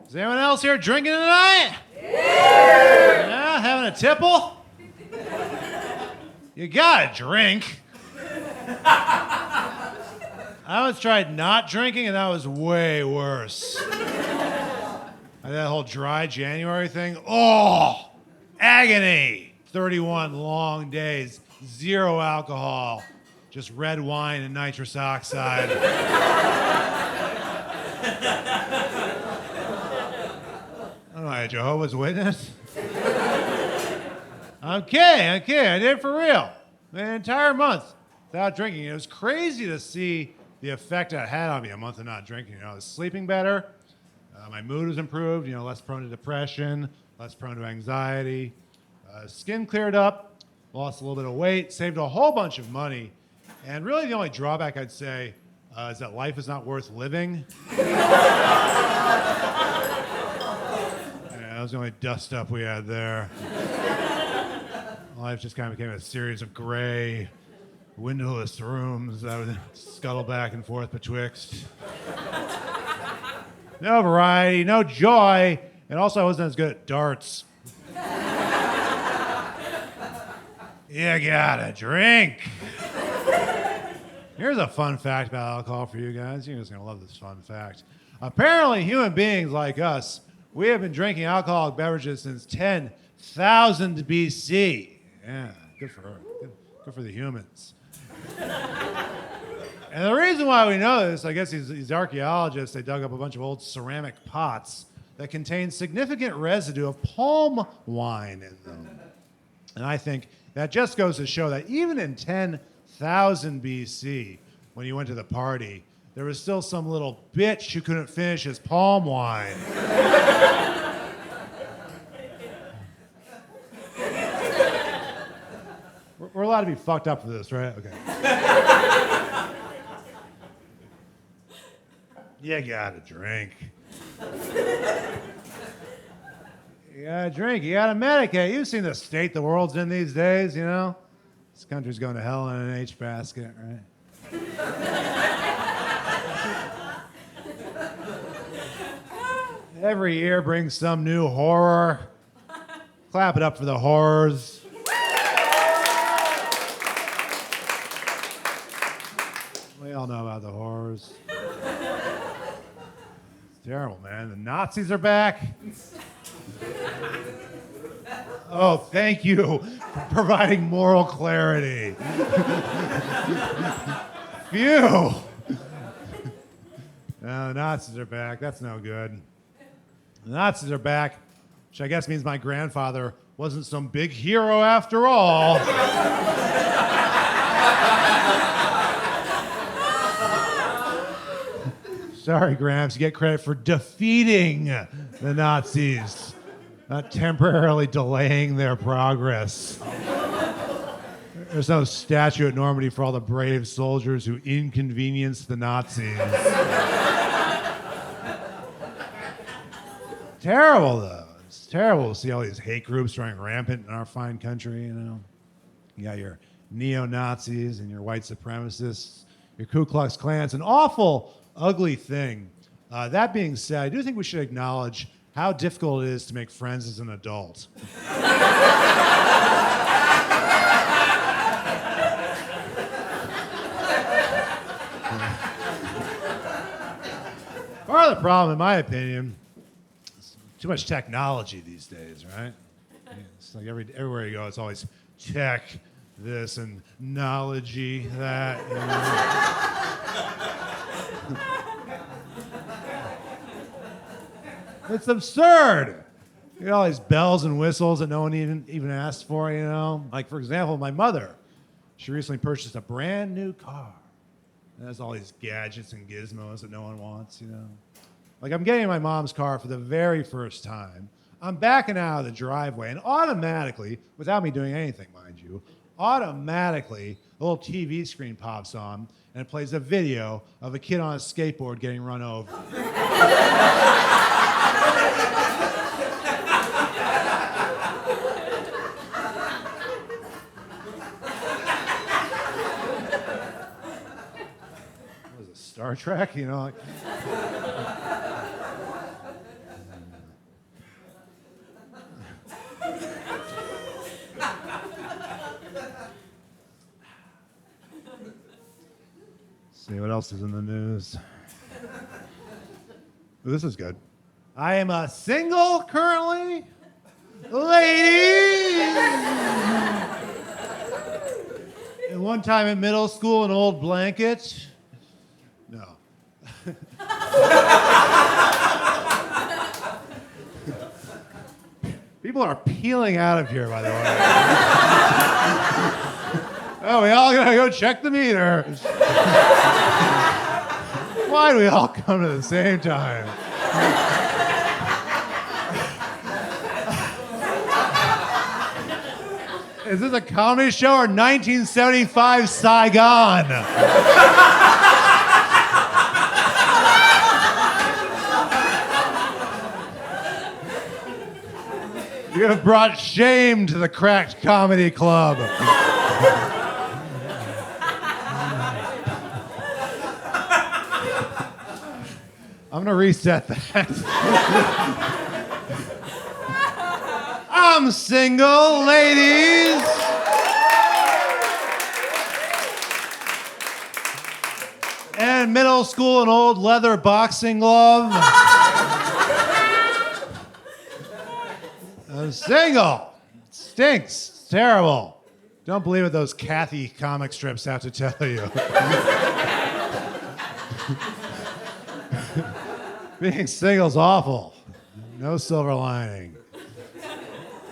Is anyone else here drinking tonight? Yeah, having a tipple? You gotta drink. I once tried not drinking, and that was way worse. That whole dry January thing. Oh, agony. 31 long days, 0 alcohol, just red wine and nitrous oxide. I don't know, a Jehovah's Witness? I'm kidding. I did it for real. An entire month without drinking. It was crazy to see the effect it had on me, a month of not drinking. I was sleeping better. My mood was improved, less prone to depression, less prone to anxiety. Skin cleared up, lost a little bit of weight, saved a whole bunch of money. And really the only drawback I'd say is that life is not worth living. That was the only dust up we had there. Life just kind of became a series of gray, windowless rooms that I would scuttle back and forth betwixt. No variety, no joy, and also I wasn't as good at darts. You gotta drink. Here's a fun fact about alcohol for you guys. You're just gonna love this fun fact. Apparently, human beings like us, we have been drinking alcoholic beverages since 10,000 BC. Yeah, good for her. Good for the humans. And the reason why we know this, I guess these archaeologists, they dug up a bunch of old ceramic pots that contain significant residue of palm wine in them. And I think that just goes to show that even in 10,000 BC, when you went to the party, there was still some little bitch who couldn't finish his palm wine. We're allowed to be fucked up for this, right? Okay. You gotta drink. You gotta drink. You gotta medicate. You've seen the state the world's in these days, This country's going to hell in an H basket, right? Every year brings some new horror. Clap it up for the horrors. We all know about the horrors. It's terrible, man. The Nazis are back. Oh, thank you for providing moral clarity. Phew. No, the Nazis are back. That's no good. The Nazis are back, which I guess means my grandfather wasn't some big hero after all. Sorry, Gramps, you get credit for defeating the Nazis, not temporarily delaying their progress. There's no statue at Normandy for all the brave soldiers who inconvenienced the Nazis. Terrible, though. It's terrible to see all these hate groups running rampant in our fine country, You got your neo-Nazis and your white supremacists, your Ku Klux Klan. It's an awful, ugly thing. That being said, I do think we should acknowledge how difficult it is to make friends as an adult. Part of the problem, in my opinion, is too much technology these days, right? It's like everywhere you go, it's always tech, this, and knowledge-y, that. It's absurd. You got all these bells and whistles that no one even asked for, Like, for example, my mother, she recently purchased a brand new car. It has all these gadgets and gizmos that no one wants, Like, I'm getting my mom's car for the very first time. I'm backing out of the driveway, and automatically, without me doing anything, mind you, automatically, a little TV screen pops on, and it plays a video of a kid on a skateboard getting run over. Star Trek, See what else is in the news. Ooh, this is good. I am a single currently. Ladies! And one time in middle school, an old blanket. No. People are peeling out of here, by the way. Oh, we all gotta go check the meter. Why do we all come at the same time? Is this a comedy show or 1975 Saigon? You have brought shame to the cracked comedy club. I'm gonna reset that. I'm single, ladies. And middle school, an old leather boxing glove. I'm single. It stinks. It's terrible. Don't believe what those Kathy comic strips have to tell you. Being single's awful. No silver lining.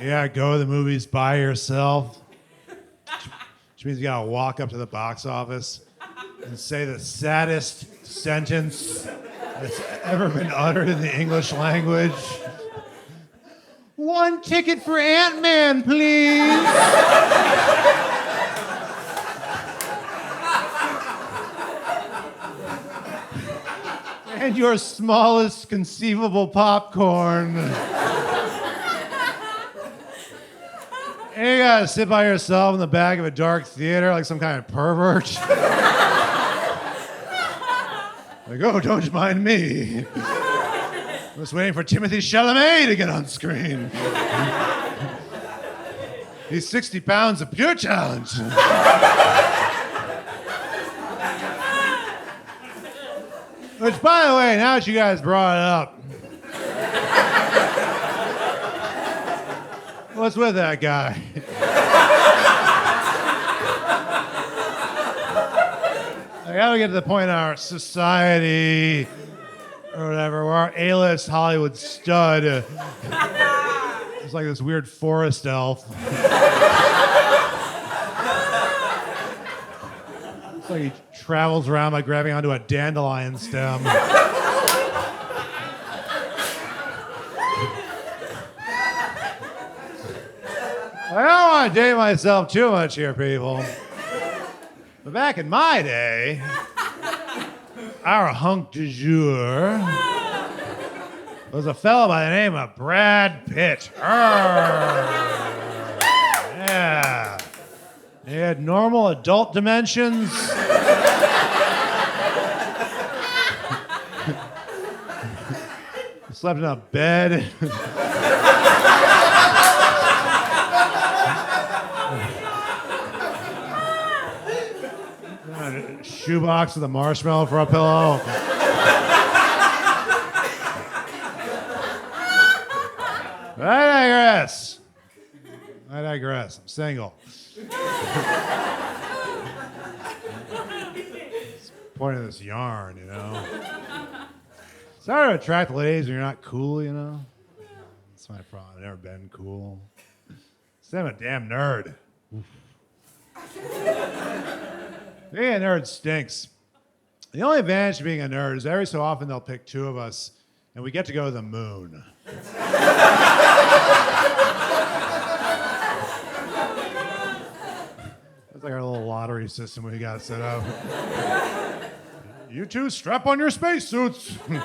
Yeah, go to the movies by yourself. Which means you gotta walk up to the box office and say the saddest sentence that's ever been uttered in the English language. One ticket for Ant-Man, please. And your smallest conceivable popcorn. And you gotta sit by yourself in the back of a dark theater like some kind of pervert. Like, oh, don't mind me. I'm just waiting for Timothee Chalamet to get on screen. He's 60 pounds of pure talent. Which, by the way, now that you guys brought it up, what's with that guy? I gotta get to the point in our society or whatever where our A-list Hollywood stud is like this weird forest elf. It's like he travels around by grabbing onto a dandelion stem. I don't want to date myself too much here, people. But back in my day, our hunk du jour was a fellow by the name of Brad Pitt. Yeah. He had normal adult dimensions. He slept in a bed. Shoebox with a marshmallow for a pillow. I digress. I'm single. It's the point of this yarn, you know. It's hard to attract ladies when you're not cool, you know. That's my problem. I've never been cool. I'm a damn nerd. Being a nerd stinks. The only advantage of being a nerd is every so often they'll pick two of us and we get to go to the moon. That's like our little lottery system we got set up. You two strap on your spacesuits. The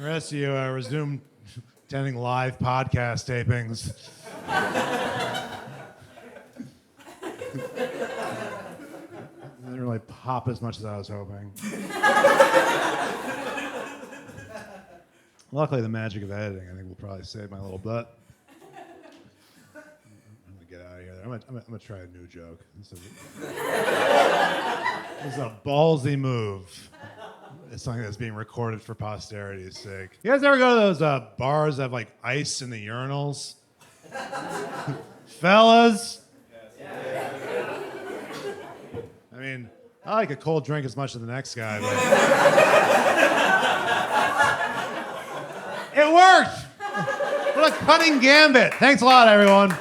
rest of you resume attending live podcast tapings. Didn't really pop as much as I was hoping. Luckily, the magic of editing, I think, will probably save my little butt. I'm gonna get out of here. I'm gonna try a new joke. This It's a ballsy move. It's something that's being recorded for posterity's sake. You guys ever go to those bars that have like ice in the urinals? Fellas? I mean, I like a cold drink as much as the next guy, but it worked! What a cutting gambit. Thanks a lot, everyone.